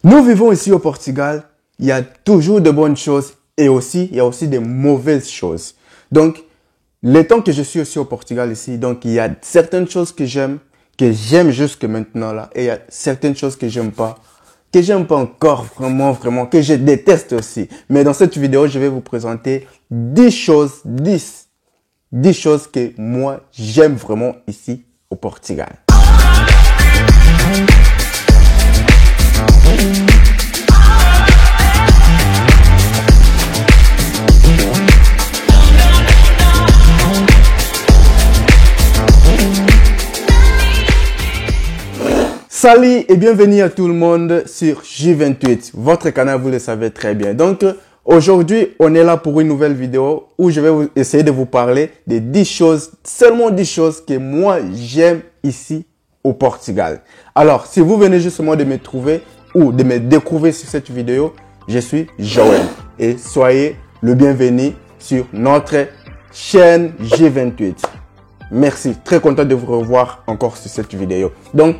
Nous vivons ici au Portugal, il y a toujours de bonnes choses et aussi, il y a aussi des mauvaises choses. Donc, le temps que je suis aussi au Portugal ici, donc il y a certaines choses que j'aime jusque maintenant là, et il y a certaines choses que j'aime pas encore vraiment, que je déteste aussi. Mais dans cette vidéo, je vais vous présenter 10 choses que moi j'aime vraiment ici au Portugal. Salut et bienvenue à tout le monde sur J28, votre canal, vous le savez très bien. Donc aujourd'hui, on est là pour une nouvelle vidéo où je vais essayer de vous parler des 10 choses, seulement 10 choses que moi j'aime ici au Portugal. Alors, si vous venez justement de me trouver ou de me découvrir sur cette vidéo, je suis Joël et soyez le bienvenu sur notre chaîne J28. Merci, très content de vous revoir encore sur cette vidéo. Donc,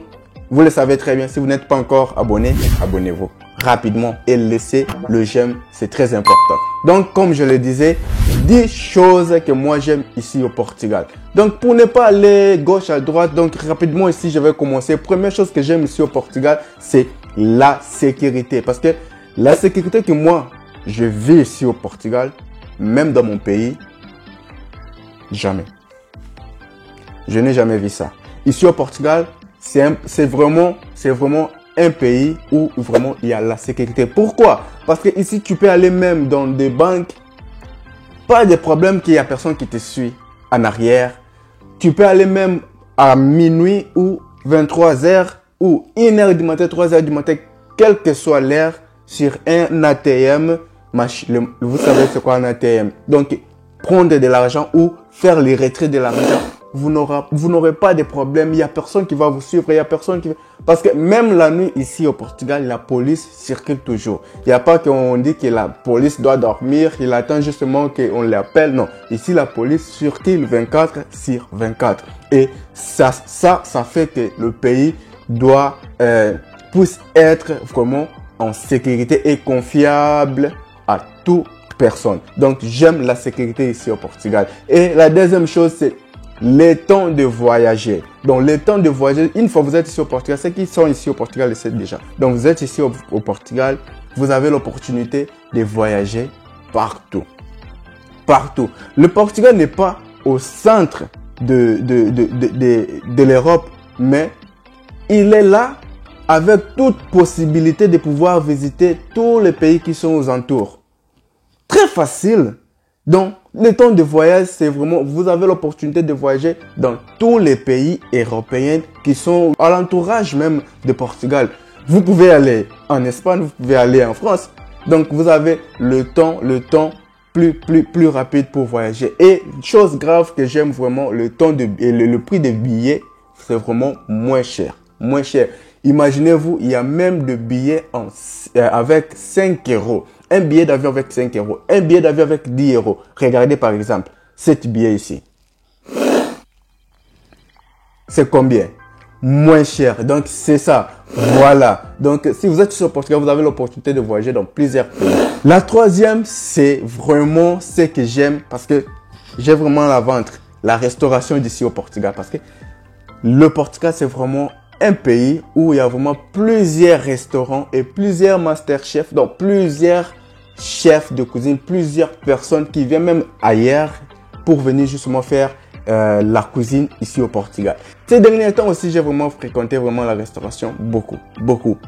vous le savez très bien, si vous n'êtes pas encore abonné, abonnez-vous rapidement et laissez le j'aime, c'est très important. Donc, comme je le disais, 10 choses que moi j'aime ici au Portugal. Donc, pour ne pas aller gauche à droite, donc rapidement ici, je vais commencer. Première chose que j'aime ici au Portugal, c'est la sécurité. Parce que la sécurité que moi, je vis ici au Portugal, même dans mon pays, jamais. Je n'ai jamais vu ça. Ici au Portugal, c'est vraiment un pays où vraiment il y a la sécurité. Pourquoi? Parce que ici, tu peux aller même dans des banques, pas de problème qu'il y a personne qui te suit en arrière. Tu peux aller même à minuit ou 23h ou 1h du matin, 3h du matin, quelle que soit l'heure, sur un ATM. Vous savez c'est quoi un ATM? Donc, prendre de l'argent ou faire les retraits de l'argent. Vous n'aurez pas de problème. Il n'y a personne qui va vous suivre. Il y a personne qui... Parce que même la nuit ici au Portugal, la police circule toujours. Il n'y a pas qu'on dit que la police doit dormir. Il attend justement qu'on l'appelle. Non. Ici, la police circule 24 sur 24. Et ça fait que le pays puisse être vraiment en sécurité et confiable à toute personne. Donc, j'aime la sécurité ici au Portugal. Et la deuxième chose, c'est le temps de voyager. Donc, le temps de voyager, une fois que vous êtes ici au Portugal, ceux qui sont ici au Portugal le savent déjà. Donc, vous êtes ici au Portugal, vous avez l'opportunité de voyager partout. Partout. Le Portugal n'est pas au centre de l'Europe, mais il est là avec toute possibilité de pouvoir visiter tous les pays qui sont aux alentours. Très facile. Donc, le temps de voyage, c'est vraiment, vous avez l'opportunité de voyager dans tous les pays européens qui sont à l'entourage même de Portugal. Vous pouvez aller en Espagne, vous pouvez aller en France. Donc, vous avez le temps plus rapide pour voyager. Et chose grave que j'aime vraiment, le prix des billets, c'est vraiment moins cher. Moins cher. Imaginez-vous, il y a même des billets avec 5 euros. Un billet d'avion avec 5 euros. Un billet d'avion avec 10 euros. Regardez par exemple, cet billet ici. C'est combien? Moins cher. Donc, c'est ça. Voilà. Donc, si vous êtes sur le Portugal, vous avez l'opportunité de voyager dans plusieurs pays. La troisième, c'est vraiment ce que j'aime parce que j'ai vraiment la ventre. La restauration d'ici au Portugal. Parce que le Portugal, c'est vraiment un pays où il y a vraiment plusieurs restaurants et plusieurs masterchefs, donc plusieurs chefs de cuisine, plusieurs personnes qui viennent même ailleurs pour venir justement faire la cuisine ici au Portugal. Ces derniers temps aussi, j'ai vraiment fréquenté vraiment la restauration beaucoup.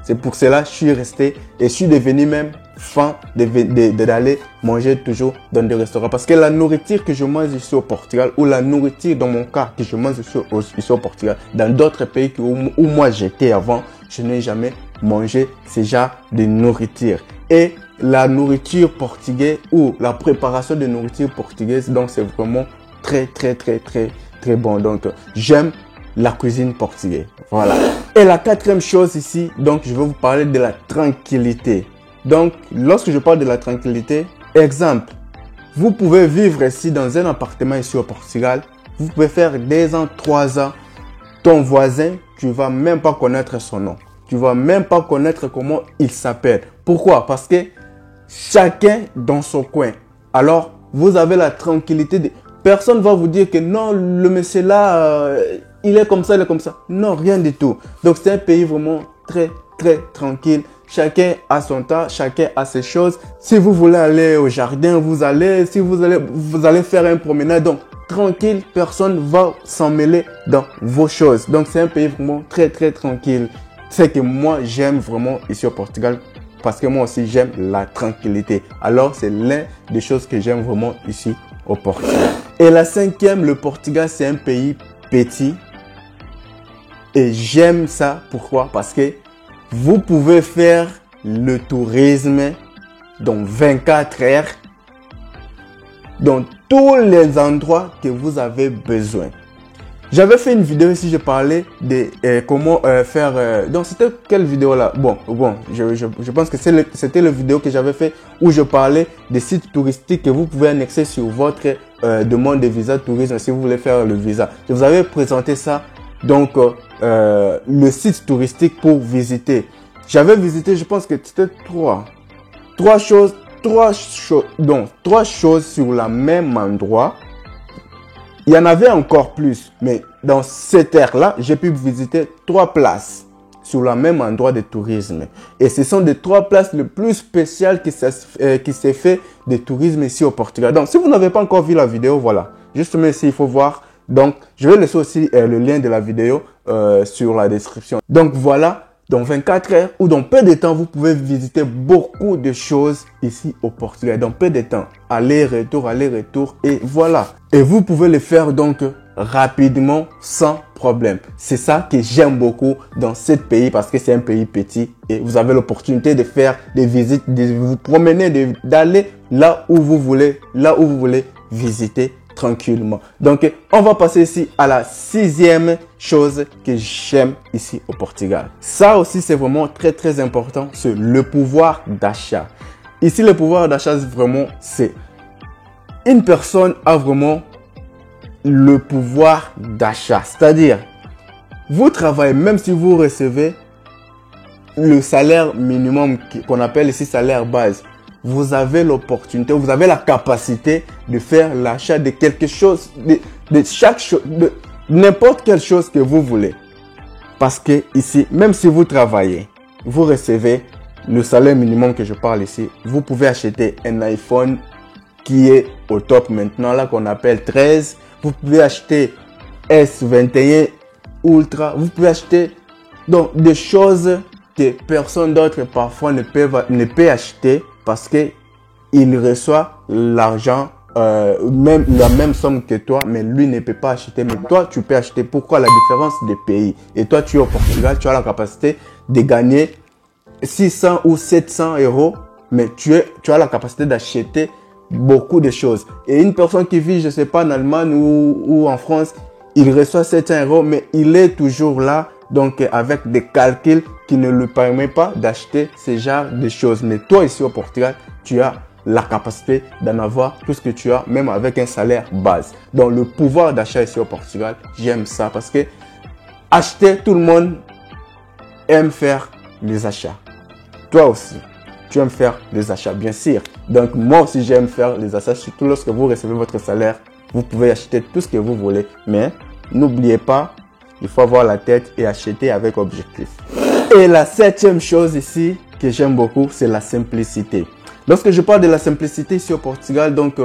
C'est pour cela que je suis resté et je suis devenu même fan d'aller manger toujours dans des restaurants. Parce que la nourriture que je mange ici au Portugal, ou la nourriture dans mon cas que je mange ici au Portugal, dans d'autres pays où moi j'étais avant, je n'ai jamais mangé ce genre de nourriture. Et la nourriture portugaise ou la préparation de nourriture portugaise, donc c'est vraiment très bon. Donc j'aime la cuisine portugaise. Voilà. Et la quatrième chose ici, donc je vais vous parler de la tranquillité. Donc lorsque je parle de la tranquillité, exemple, vous pouvez vivre ici dans un appartement ici au Portugal. Vous pouvez faire 2 ans, 3 ans. Ton voisin, tu vas même pas connaître son nom. Tu vas même pas connaître comment il s'appelle. Pourquoi? Parce que chacun dans son coin. Alors, vous avez la tranquillité de... Personne va vous dire que non, le monsieur là, il est comme ça, il est comme ça. Non, rien du tout. Donc, c'est un pays vraiment très, très tranquille. Chacun a son temps, chacun a ses choses. Si vous voulez aller au jardin, vous allez. Si vous allez faire un promenade. Donc, tranquille, personne va s'en mêler dans vos choses. Donc, c'est un pays vraiment très, très tranquille. C'est que moi, j'aime vraiment ici au Portugal. Parce que moi aussi, j'aime la tranquillité. Alors, c'est l'une des choses que j'aime vraiment ici au Portugal. Et la cinquième, le Portugal, c'est un pays petit. Et j'aime ça. Pourquoi? Parce que vous pouvez faire le tourisme dans 24 heures dans tous les endroits que vous avez besoin. J'avais fait une vidéo ici, je parlais de comment faire... donc, c'était quelle vidéo là? Bon, je pense que c'était la vidéo que j'avais fait où je parlais des sites touristiques que vous pouvez annexer sur votre demande de visa tourisme si vous voulez faire le visa. Je vous avais présenté ça, donc le site touristique pour visiter. J'avais visité, je pense que c'était trois choses sur le même endroit. Il y en avait encore plus, mais dans cette ère-là, j'ai pu visiter 3 places sur le même endroit de tourisme. Et ce sont les 3 places les plus spéciales qui s'est fait de tourisme ici au Portugal. Donc, si vous n'avez pas encore vu la vidéo, voilà. Justement ici, il faut voir. Donc, je vais laisser aussi le lien de la vidéo sur la description. Donc, voilà. Dans 24 heures ou dans peu de temps, vous pouvez visiter beaucoup de choses ici au Portugal. Dans peu de temps, aller-retour et voilà. Et vous pouvez le faire donc rapidement, sans problème. C'est ça que j'aime beaucoup dans ce pays parce que c'est un pays petit et vous avez l'opportunité de faire des visites, de vous promener, d'aller là où vous voulez visiter tranquillement. Donc, on va passer ici à la 6e chose que j'aime ici au Portugal. Ça aussi, c'est vraiment très, très important. C'est le pouvoir d'achat. Ici, le pouvoir d'achat, vraiment, c'est une personne a vraiment le pouvoir d'achat. C'est-à-dire, vous travaillez, même si vous recevez le salaire minimum qu'on appelle ici salaire base, vous avez l'opportunité, vous avez la capacité de faire l'achat de quelque chose, de chaque chose, de n'importe quelle chose que vous voulez. Parce que ici, même si vous travaillez, vous recevez le salaire minimum que je parle ici, vous pouvez acheter un iPhone qui est au top maintenant, là qu'on appelle 13. Vous pouvez acheter S21 Ultra. Vous pouvez acheter donc des choses que personne d'autre parfois ne peut acheter. Parce que il reçoit l'argent, même la même somme que toi, mais lui ne peut pas acheter. Mais toi, tu peux acheter. Pourquoi? La différence des pays. Et toi, tu es au Portugal, tu as la capacité de gagner 600 ou 700 euros, mais tu as la capacité d'acheter beaucoup de choses. Et une personne qui vit, je sais pas, en Allemagne ou en France, il reçoit 700 euros, mais il est toujours là. Donc, avec des calculs qui ne lui permettent pas d'acheter ce genre de choses. Mais toi, ici au Portugal, tu as la capacité d'en avoir tout ce que tu as, même avec un salaire base. Donc, le pouvoir d'achat ici au Portugal, j'aime ça parce que acheter, tout le monde aime faire des achats. Toi aussi, tu aimes faire des achats, bien sûr. Donc, moi aussi, j'aime faire des achats. Surtout lorsque vous recevez votre salaire, vous pouvez acheter tout ce que vous voulez. Mais n'oubliez pas, il faut avoir la tête et acheter avec objectif. Et la 7e chose ici que j'aime beaucoup, c'est la simplicité. Lorsque je parle de la simplicité ici au Portugal, donc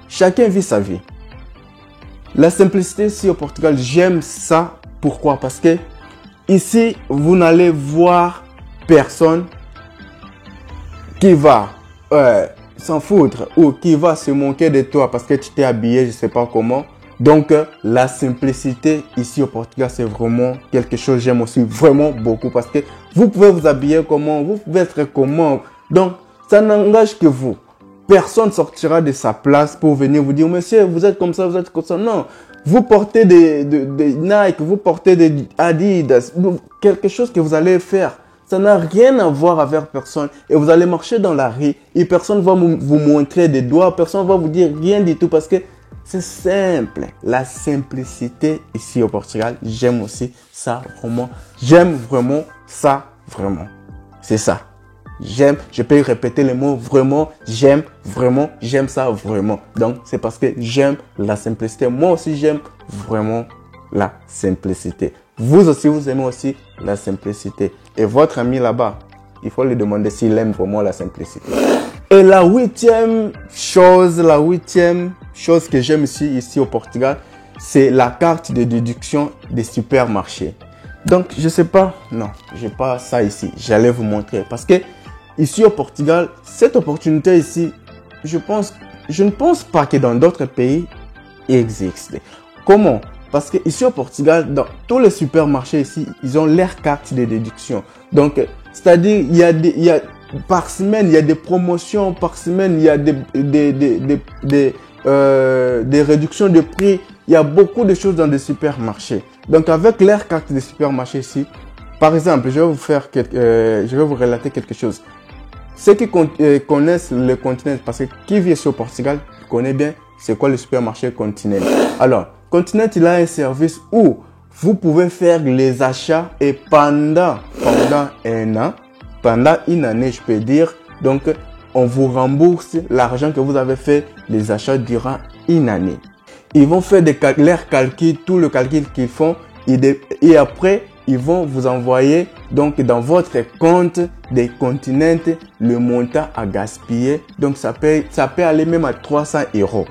chacun vit sa vie. La simplicité ici au Portugal, j'aime ça. Pourquoi? Parce que ici, vous n'allez voir personne qui va s'en foutre ou qui va se moquer de toi parce que tu t'es habillé, je ne sais pas comment. Donc, la simplicité ici au Portugal, c'est vraiment quelque chose que j'aime aussi vraiment beaucoup parce que vous pouvez vous habiller comment, vous pouvez être comment. Donc, ça n'engage que vous. Personne ne sortira de sa place pour venir vous dire, monsieur, vous êtes comme ça, vous êtes comme ça. Non, vous portez des Nike, vous portez des Adidas, quelque chose que vous allez faire. Ça n'a rien à voir avec personne. Et vous allez marcher dans la rue et personne ne va vous montrer des doigts, personne ne va vous dire rien du tout parce que C'est simple. La simplicité ici au Portugal, j'aime aussi ça vraiment. J'aime vraiment ça vraiment. C'est ça. J'aime, je peux répéter les mots vraiment, j'aime ça vraiment. Donc, c'est parce que j'aime la simplicité. Moi aussi, j'aime vraiment la simplicité. Vous aussi, vous aimez aussi la simplicité. Et votre ami là-bas, il faut lui demander s'il aime vraiment la simplicité. Et la huitième chose que j'aime ici au Portugal, c'est la carte de déduction des supermarchés. Donc, je sais pas, non, j'ai pas ça ici. J'allais vous montrer parce que ici au Portugal, cette opportunité ici, je ne pense pas que dans d'autres pays, il existe. Comment? Parce que ici au Portugal, dans tous les supermarchés ici, ils ont leur carte de déduction. Donc, c'est-à-dire, par semaine, il y a des promotions, par semaine, il y a des réductions de prix. Il y a beaucoup de choses dans des supermarchés. Donc, avec leur carte de supermarché ici, par exemple, je vais vous relater quelque chose. Ceux qui connaissent le Continent, parce que qui vit ici au Portugal connaît bien c'est quoi le supermarché Continent. Alors, Continent, il a un service où vous pouvez faire les achats et pendant un an, pendant une année, je peux dire, donc on vous rembourse l'argent que vous avez fait les achats durant une année. Ils vont faire leurs calculs, tout le calcul qu'ils font et après, ils vont vous envoyer donc dans votre compte des Continents le montant à gaspiller. Donc ça peut aller même à 300 €.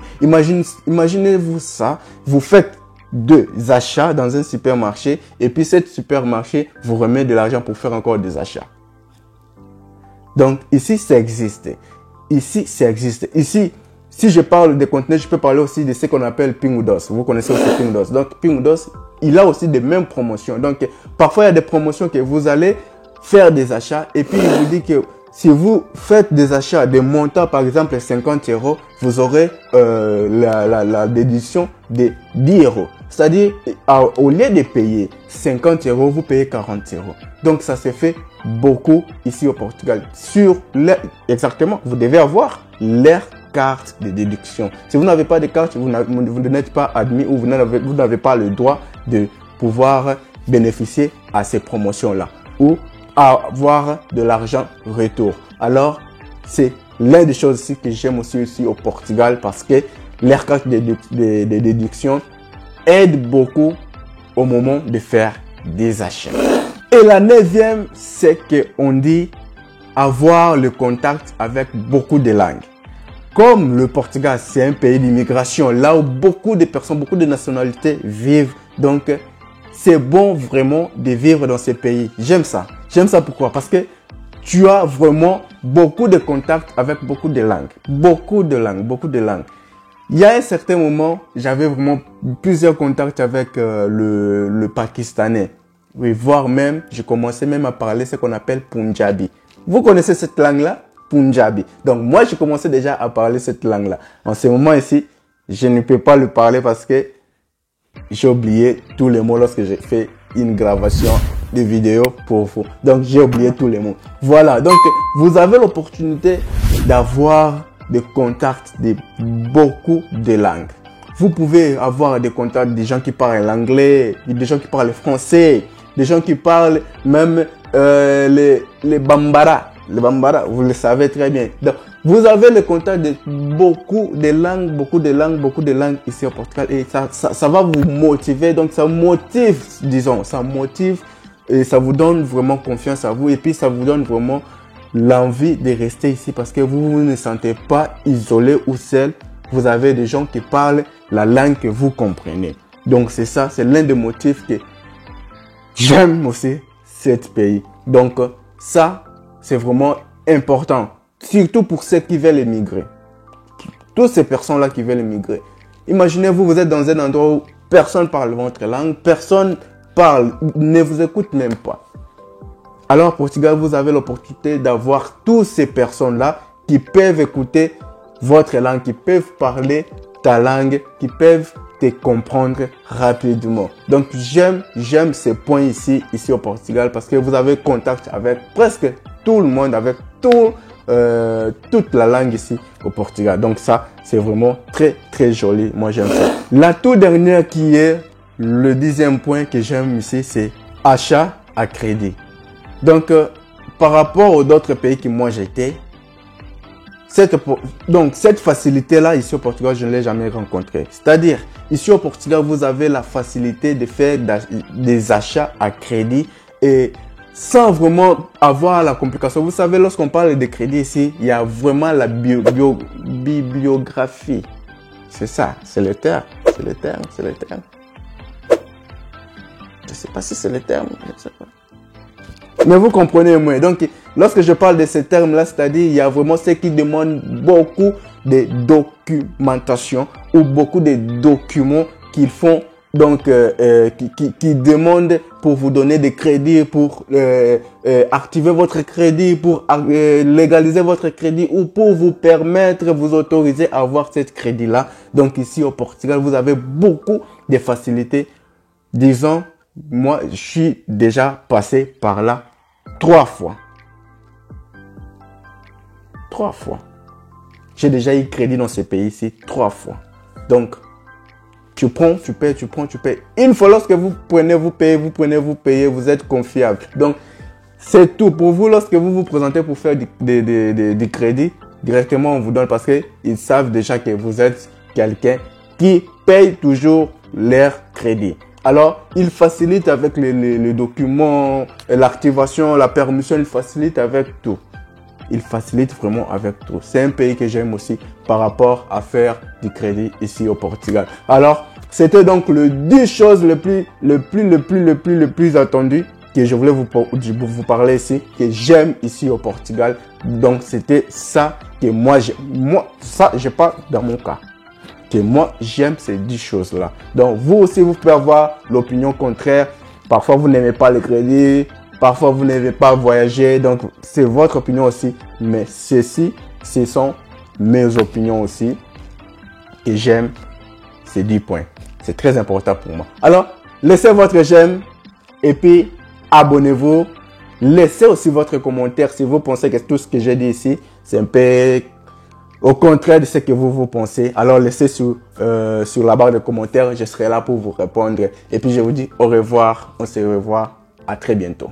Imaginez-vous ça, vous faites deux achats dans un supermarché et puis cet supermarché vous remet de l'argent pour faire encore des achats. Donc ici, ça existe. Ici, si je parle des Continents, je peux parler aussi de ce qu'on appelle Pingo Doce. Vous connaissez aussi Pingo Doce. Donc Pingo Doce, il a aussi des mêmes promotions. Donc parfois, il y a des promotions que vous allez faire des achats et puis il vous dit que si vous faites des achats de montants, par exemple 50 €, vous aurez la déduction de 10 €. C'est-à-dire, au lieu de payer 50 €, vous payez 40 €. Donc, ça se fait beaucoup ici au Portugal. Exactement, vous devez avoir leur carte de déduction. Si vous n'avez pas de carte, vous n'êtes pas admis ou vous n'avez pas le droit de pouvoir bénéficier à ces promotions-là ou avoir de l'argent retour. Alors, c'est l'une des choses aussi que j'aime aussi ici au Portugal parce que leur carte de déduction aide beaucoup au moment de faire des achats. Et la neuvième, c'est qu'on dit avoir le contact avec beaucoup de langues. Comme le Portugal, c'est un pays d'immigration, là où beaucoup de personnes, beaucoup de nationalités vivent. Donc, c'est bon vraiment de vivre dans ce pays. J'aime ça. J'aime ça pourquoi? Parce que tu as vraiment beaucoup de contacts avec beaucoup de langues. Beaucoup de langues. Il y a un certain moment, j'avais vraiment plusieurs contacts avec le Pakistanais. Oui, voire même, je commençais même à parler ce qu'on appelle Punjabi. Vous connaissez cette langue-là? Punjabi. Donc, moi, je commençais déjà à parler cette langue-là. En ce moment ici, je ne peux pas le parler parce que j'ai oublié tous les mots lorsque j'ai fait une gravation de vidéo pour vous. Donc, j'ai oublié tous les mots. Voilà. Donc, vous avez l'opportunité d'avoir des contacts de beaucoup de langues. Vous pouvez avoir des contacts des gens qui parlent l'anglais, des gens qui parlent le français, des gens qui parlent même les Bambara. Le Bambara, vous le savez très bien. Donc, vous avez le contact de beaucoup de langues ici au Portugal et ça va vous motiver. Donc, ça motive, disons, ça motive et ça vous donne vraiment confiance à vous et puis ça vous donne vraiment l'envie de rester ici parce que vous ne sentez pas isolé ou seul. Vous avez des gens qui parlent la langue que vous comprenez. Donc, c'est ça, c'est l'un des motifs que j'aime aussi ce pays. Donc, ça, c'est vraiment important. Surtout pour ceux qui veulent émigrer. Toutes ces personnes-là qui veulent émigrer. Imaginez-vous, vous êtes dans un endroit où personne parle votre langue, personne parle, ne vous écoute même pas. Alors, au Portugal, vous avez l'opportunité d'avoir toutes ces personnes-là qui peuvent écouter votre langue, qui peuvent parler ta langue, qui peuvent te comprendre rapidement. Donc, j'aime ces points ici au Portugal parce que vous avez contact avec presque tout le monde, avec toute la langue ici au Portugal. Donc ça, c'est vraiment très, très joli. Moi, j'aime ça. La toute dernière qui est le 10e point que j'aime ici, c'est achat à crédit. Donc, par rapport aux autres pays que moi j'étais, cette facilité-là, ici au Portugal, je ne l'ai jamais rencontrée. C'est-à-dire, ici au Portugal, vous avez la facilité de faire des achats à crédit et sans vraiment avoir la complication. Vous savez, lorsqu'on parle de crédit ici, il y a vraiment la bibliographie. C'est ça, c'est le terme. C'est le terme, c'est le terme. Je ne sais pas si c'est le terme, je ne sais pas. Mais vous comprenez moi. Donc, lorsque je parle de ces termes-là, c'est-à-dire, il y a vraiment ceux qui demandent beaucoup de documentation ou beaucoup de documents qu'ils font, donc, qui demandent pour vous donner des crédits, pour activer votre crédit, pour légaliser votre crédit ou pour vous permettre, vous autoriser à avoir ce crédit-là. Donc, ici au Portugal, vous avez beaucoup de facilités. Disons, moi, je suis déjà passé par là 3 fois. 3 fois. J'ai déjà eu crédit dans ce pays-ci 3 fois. Donc, tu prends, tu payes, tu prends, tu payes. Une fois lorsque vous prenez, vous payez, vous prenez, vous payez, vous êtes confiable. Donc, c'est tout. Pour vous, lorsque vous vous présentez pour faire du crédit, directement on vous donne parce qu'ils savent déjà que vous êtes quelqu'un qui paye toujours leur crédit. Alors, il facilite avec les documents, l'activation, la permission, il facilite avec tout. Il facilite vraiment avec tout. C'est un pays que j'aime aussi par rapport à faire du crédit ici au Portugal. Alors, c'était donc le 10 choses le plus attendu que je voulais vous parler ici, que j'aime ici au Portugal. Donc, c'était ça que moi, ça, je parle dans mon cas. Que moi, j'aime ces 10 choses-là. Donc, vous aussi, vous pouvez avoir l'opinion contraire. Parfois, vous n'aimez pas le crédit. Parfois, vous n'aimez pas voyager. Donc, c'est votre opinion aussi. Mais ceci, ce sont mes opinions aussi. Et j'aime ces 10 points. C'est très important pour moi. Alors, laissez votre j'aime. Et puis, abonnez-vous. Laissez aussi votre commentaire si vous pensez que tout ce que j'ai dit ici, c'est un peu au contraire de ce que vous pensez. Alors, laissez sur la barre de commentaires. Je serai là pour vous répondre. Et puis, je vous dis au revoir. On se revoit. À très bientôt.